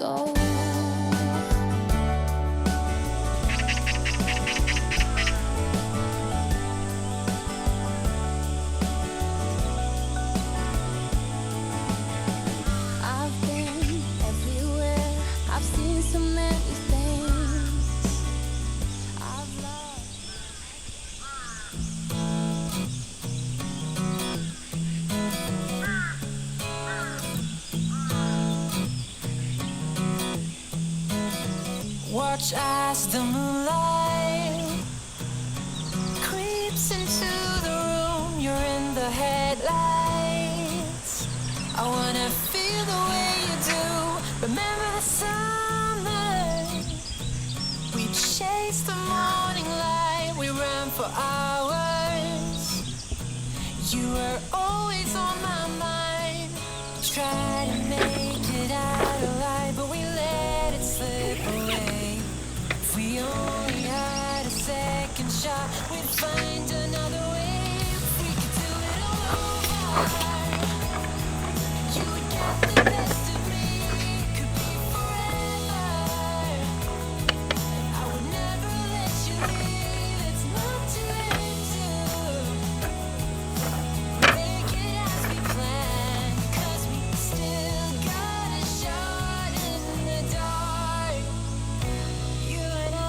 go. I've been everywhere. I've seen so many things. I've loved. Watch as the moonlight creeps into the room. You're in the headlights. I wanna feel the way you do. Remember the summer? We chased the morning light. We ran for hours. You were always on my mind. Try to make it out alive, but we let it slip away. If we only had a second shot, we'd find another way. If we could do it all over, you would get the best of me. Could be forever. I would never let you leave. It's not too late to make it as we planned. 'Cause we still got a shot in the dark. You and I.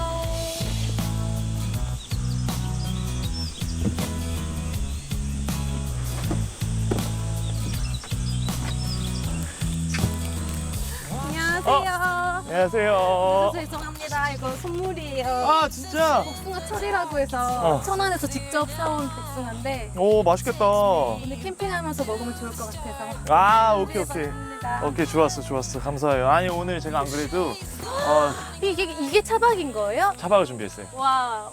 안녕하세요. 안녕하세요. 죄송합니다. 이거 선물이에요. 아 진짜? 복숭아 철이라고 해서 천안에서 직접 사온 복숭아인데 오 맛있겠다. 오늘 캠핑하면서 먹으면 좋을 것 같아서. 아 오케이 오케이. 준비해봤습니다. 오케이 좋았어 감사해요. 아니 오늘 제가 안 그래도 이게 차박인 거예요? 차박을 준비했어요. 와.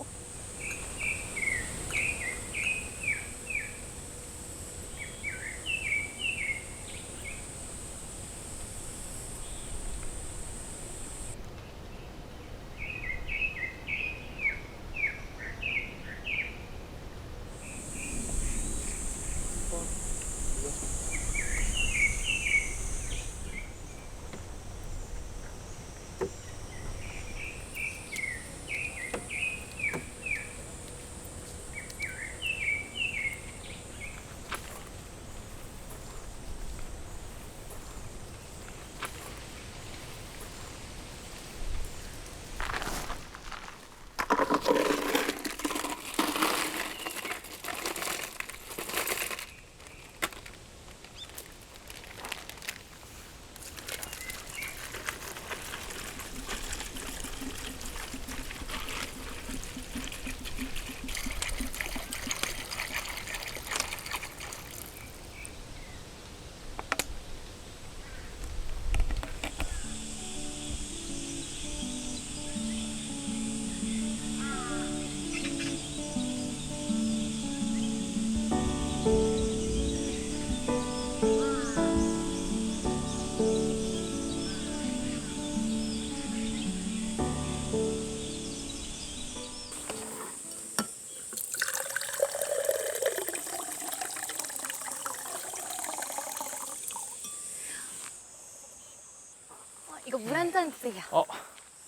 이거 물 한 잔 주세요.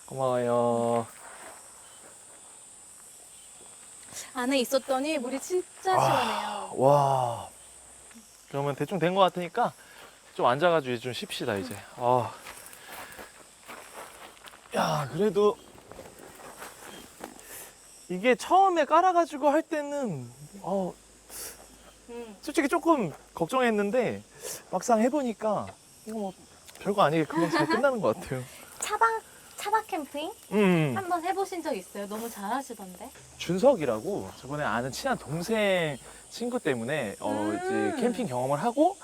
고마워요. 안에 있었더니 물이 진짜 시원해요. 와. 그러면 대충 된 것 같으니까 좀 앉아가지고 이제 좀 쉽시다 이제. 야 그래도 이게 처음에 깔아가지고 할 때는 솔직히 조금 걱정했는데 막상 해보니까 이거 뭐 별거 아니게 금방 잘 끝나는 것 같아요. 차박 캠핑? 한번 해보신 적 있어요? 너무 잘하시던데? 준석이라고 저번에 아는 친한 동생 친구 때문에 이제 캠핑 경험을 하고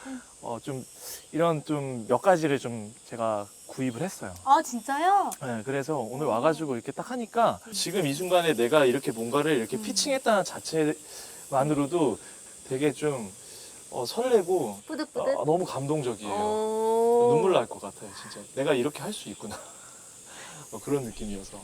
좀 이런 좀 몇 가지를 좀 제가 구입을 했어요. 아 진짜요? 네, 그래서 오늘 와가지고 이렇게 딱 하니까 지금 이 순간에 내가 이렇게 뭔가를 이렇게 피칭했다는 자체만으로도 되게 좀 설레고 뿌듯뿌듯? 너무 감동적이에요. 오. 눈물 날 것 같아요, 진짜. 내가 이렇게 할 수 있구나. 그런 느낌이어서.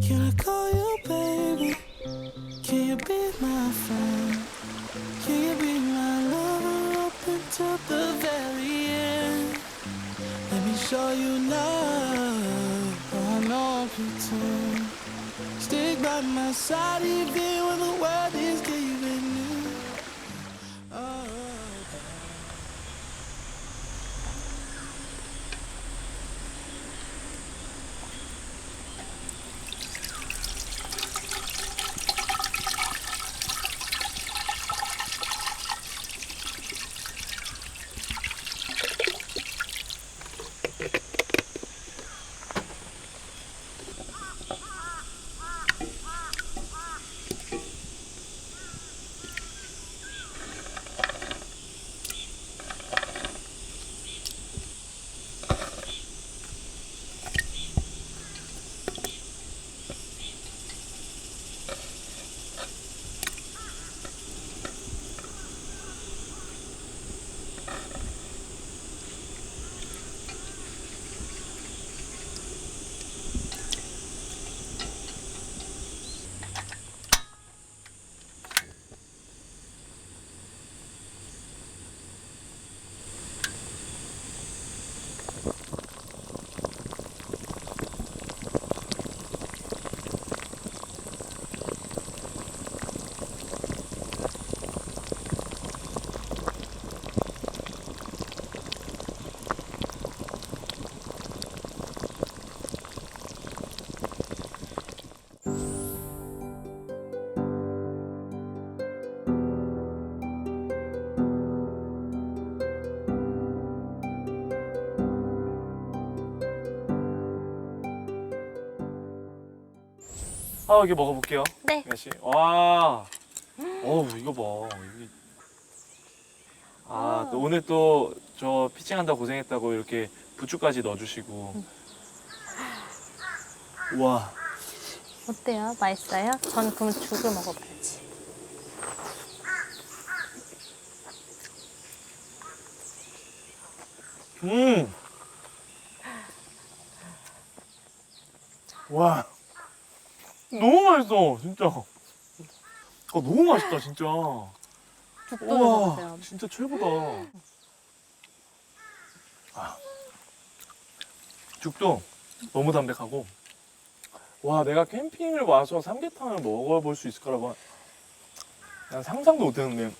Can I call you baby? show you love. Oh, I know I'm too. Stick by my side even when the world is giving you. Oh. 아, 이게 먹어볼게요. 네. 씨. 와. 어우, 이거 봐. 이게... 또 오늘 또 저 피칭한다고 고생했다고 이렇게 부추까지 넣어주시고. 우와. 어때요? 맛있어요? 전 그럼 죽을 먹어봐야지. 와. 너무 맛있어, 진짜. 너무 맛있다, 진짜. 죽도 우와, 먹어보세요. 진짜 최고다. 죽도 너무 담백하고. 와, 내가 캠핑을 와서 삼계탕을 먹어볼 수 있을 거라고 난 상상도 못했는데.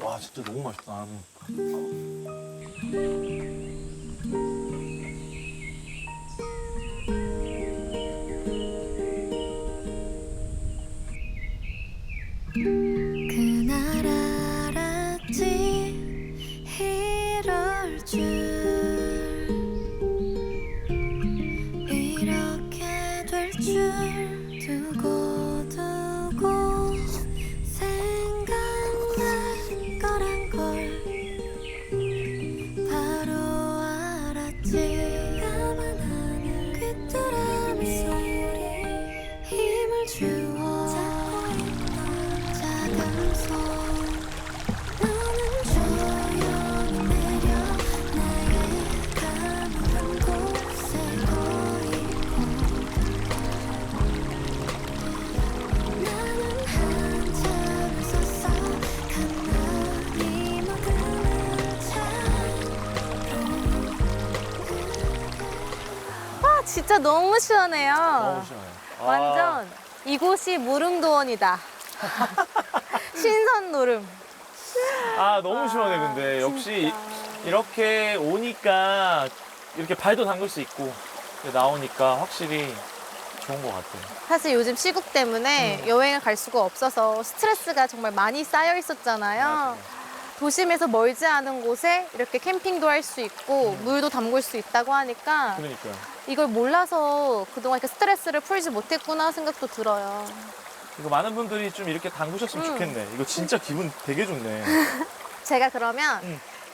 와, 진짜 너무 맛있다. 그날 알았지 이럴 줄 이렇게 될 줄 두고두고 생각날 거란 걸 바로 알았지 까만 하늘 귀뚜라미 소리 힘을 주어 작은 손 너는 조용히 내려 나의 가능한 곳에 보이고 나는 한참을 섰어 가만히 머금은 와, 진짜 너무 시원해요. 너무 시원해. 완전 이곳이 무릉도원이다. 신선 노름. 너무 시원해, 근데. 역시 이렇게 오니까 이렇게 발도 담글 수 있고 나오니까 확실히 좋은 것 같아요. 사실 요즘 시국 때문에 여행을 갈 수가 없어서 스트레스가 정말 많이 쌓여 있었잖아요. 맞아요. 도심에서 멀지 않은 곳에 이렇게 캠핑도 할 수 있고 물도 담글 수 있다고 하니까 그러니까요. 이걸 몰라서 그동안 이렇게 스트레스를 풀지 못했구나 생각도 들어요. 이거 많은 분들이 좀 이렇게 담그셨으면 좋겠네. 이거 진짜 기분 되게 좋네. 제가 그러면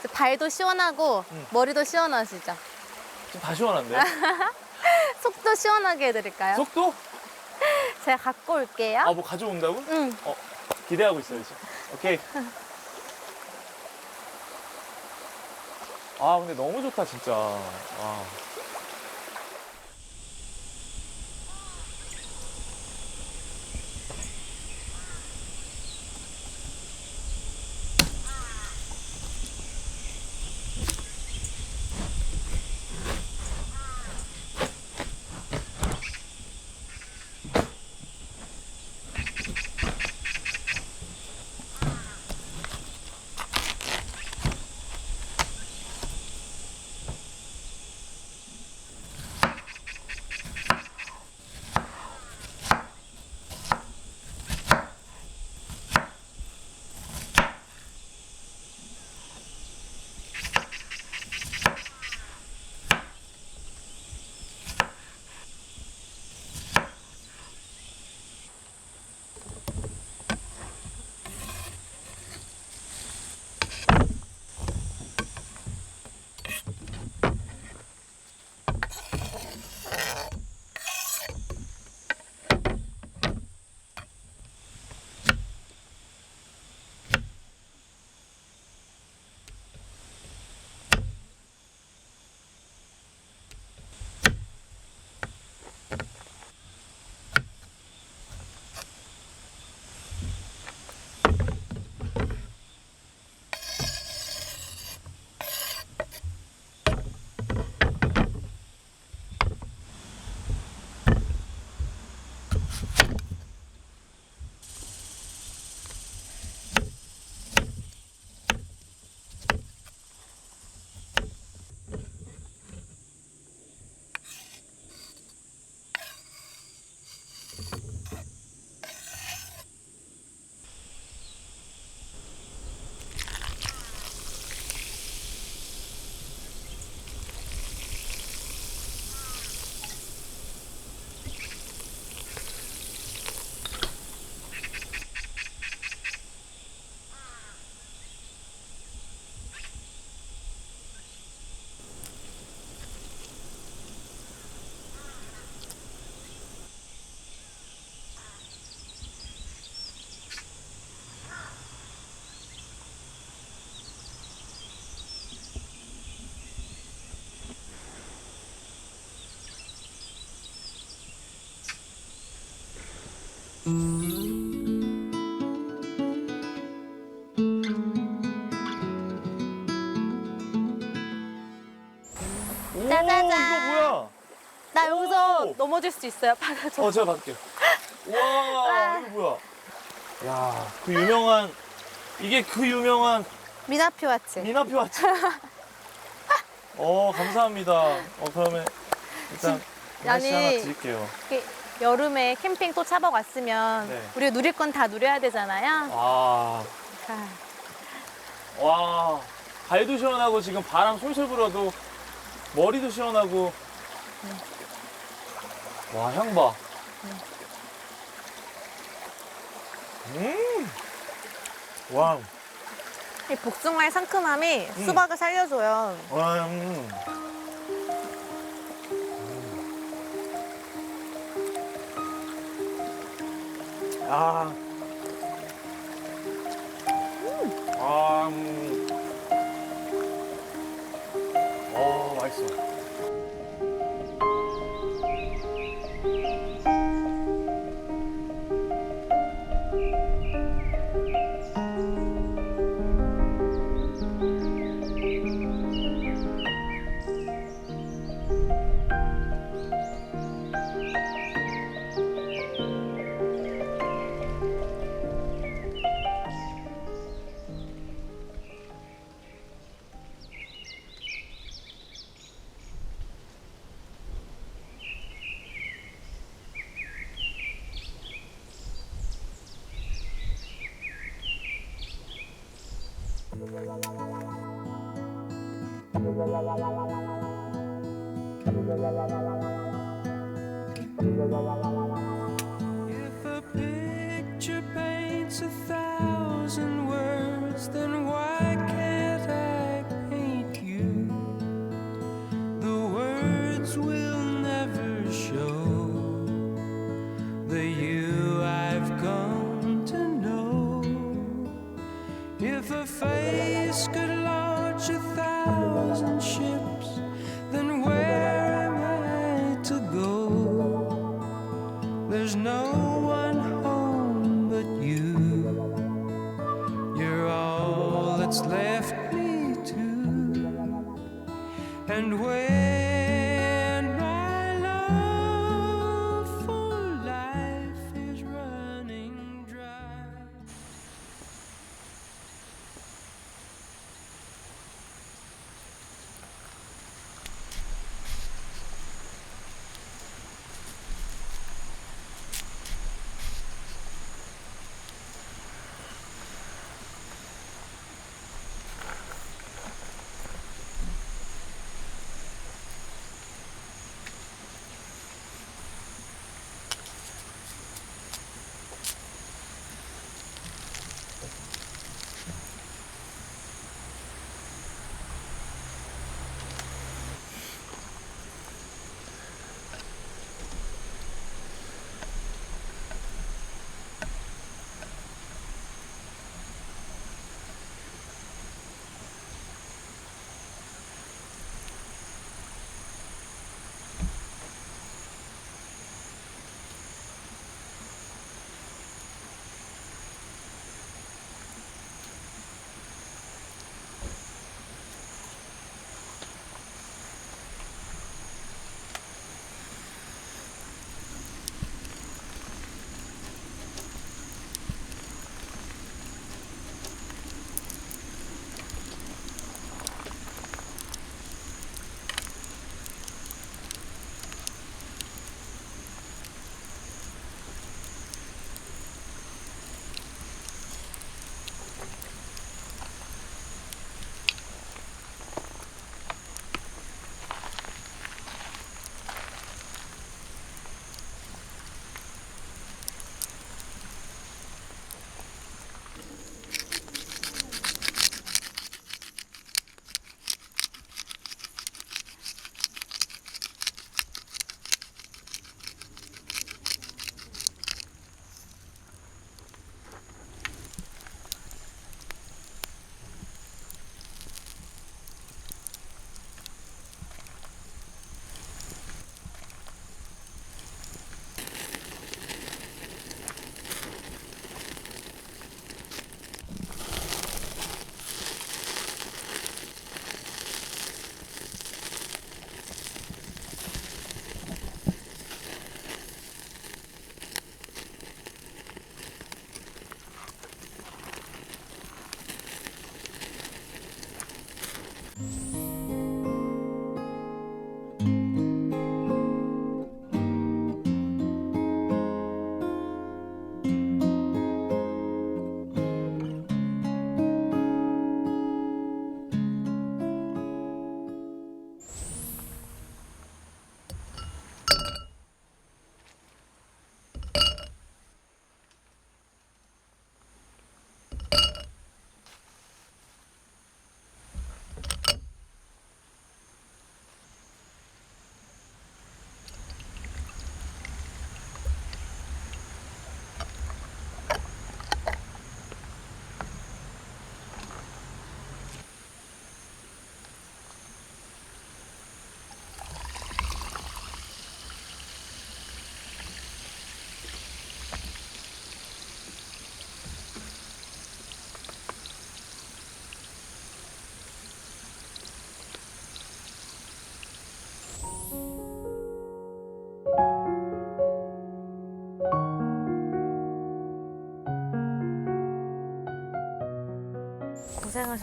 이제 발도 시원하고 머리도 시원하시죠? 좀 다 시원한데? 속도 시원하게 해드릴까요? 속도? 제가 갖고 올게요. 뭐 가져온다고? 응. 기대하고 있어야지. 오케이. 근데 너무 좋다, 진짜. 오, 짜자잔. 이거 뭐야? 나 여기서 오. 넘어질 수 있어요. 받아줘. 제가 받을게요. 와, 이거 뭐야? 야, 그 유명한, 이게 그 유명한 미나피 와치. 미나피 와치. 감사합니다. 그러면 일단 하나씩 하나 아니, 드릴게요. 이렇게 여름에 캠핑 또 차박 왔으면 네. 우리가 누릴 건 다 누려야 되잖아요. 아, 자, 와, 발도 시원하고 지금 바람 솔솔 불어도 머리도 시원하고. 와, 향 봐. 와, 이 복숭아의 상큼함이 수박을 살려줘요. 와, 아, 아, 맛있어. If a picture paints 1,000 words, then why can't I paint you? The words will never show the you I've come to know. If a face could launch 1,000 ships, then where am I to go? There's no one home but you. You're all that's left me to. And when my love for life is running dry.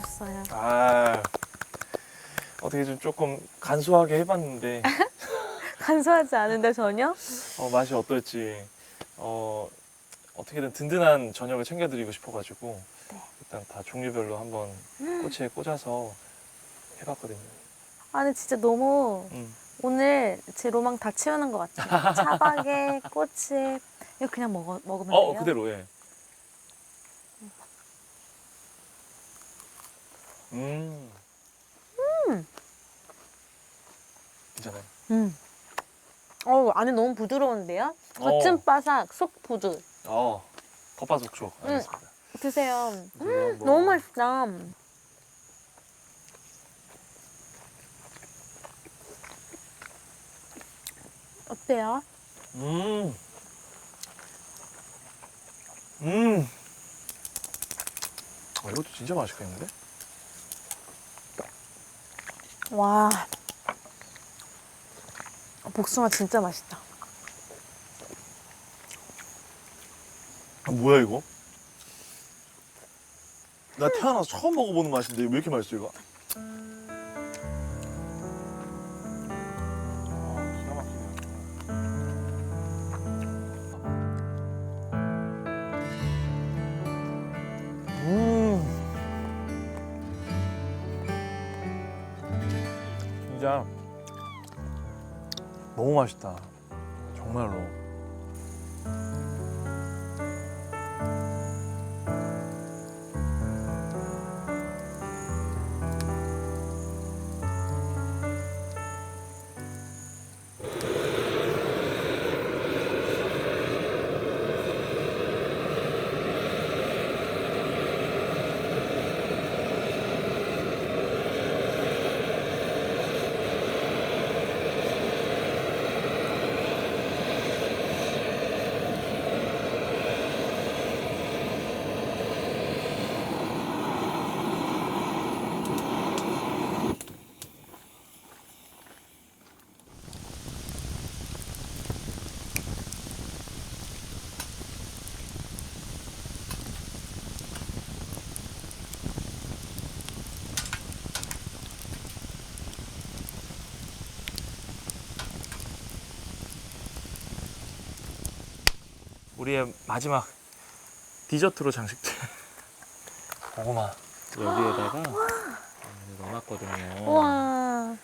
어떠셨어요? 아, 어떻게 좀 조금 간소하게 해봤는데 간소하지 않은데 전혀? 맛이 어떨지 어떻게든 든든한 저녁을 챙겨드리고 싶어가지고 네. 일단 다 종류별로 한번 꼬치에 꽂아서 해봤거든요. 아니 진짜 너무 오늘 제 로망 다 채우는 것 같아요. 차박에 꼬치에 이거 그냥 먹으면 돼요? 그대로 예. 괜찮아요. 안에 너무 부드러운데요? 겉은 바삭, 속 부드. 겉바속촉 알겠습니다. 드세요. 한번. 너무 맛있다. 어때요? 이것도 진짜 맛있겠는데? 와, 복숭아 진짜 맛있다. 뭐야 이거? 나 태어나서 처음 먹어보는 맛인데 왜 이렇게 맛있어 이거? 기가 막히네요. 진짜 너무 맛있다. 정말로. 우리의 마지막 디저트로 장식될 고구마 여기에다가 넣어놨거든요. 우와.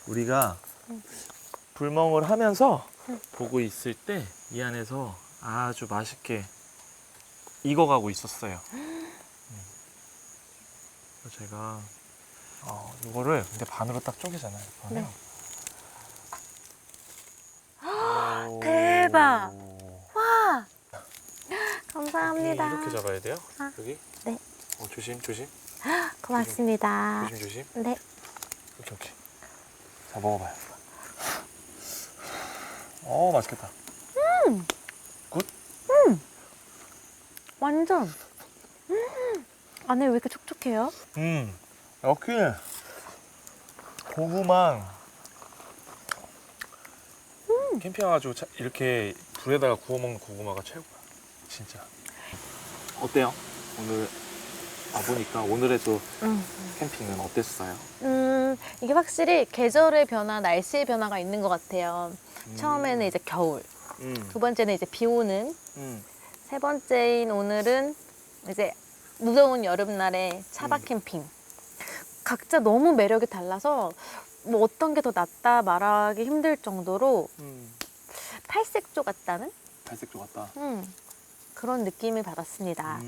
우리가 불멍을 하면서 보고 있을 때 이 안에서 아주 맛있게 익어가고 있었어요. 그래서 제가 이거를 근데 반으로 딱 쪼개잖아요. 네. 오. 대박. 와. 감사합니다. 이렇게 잡아야 돼요? 아, 여기? 네. 조심 조심 고맙습니다. 조심. 네. 오케이. 자 먹어봐요. 맛있겠다. 굿? 완전. 안에 왜 이렇게 촉촉해요? 역시 고구마 캠핑 와가지고 이렇게 불에다가 구워 먹는 고구마가 최고야. 진짜. 어때요? 오늘 와보니까 오늘의 또 캠핑은 어땠어요? 이게 확실히 계절의 변화, 날씨의 변화가 있는 것 같아요. 처음에는 이제 겨울, 두 번째는 이제 비 오는, 세 번째인 오늘은 이제 무더운 여름날에 차박 캠핑. 각자 너무 매력이 달라서 뭐 어떤 게 더 낫다 말하기 힘들 정도로 팔색조 같다는 갈색조 같다. 그런 느낌을 받았습니다.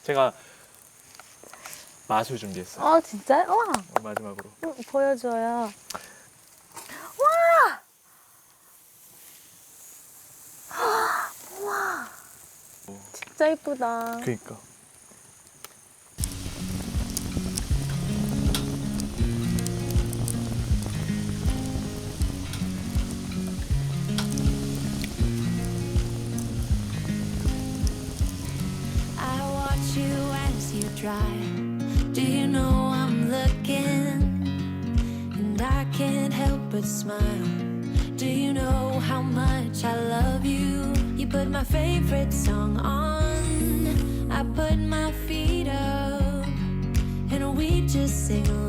제가 맛을 준비했어요. 진짜요? 와, 마지막으로. 보여줘요. 와! 진짜 이쁘다. 그니까. I watch you as you drive. Do you know I'm looking? And I can't help but smile. Do you know how much I love you? You put my favorite song on I put my feet up and we just sing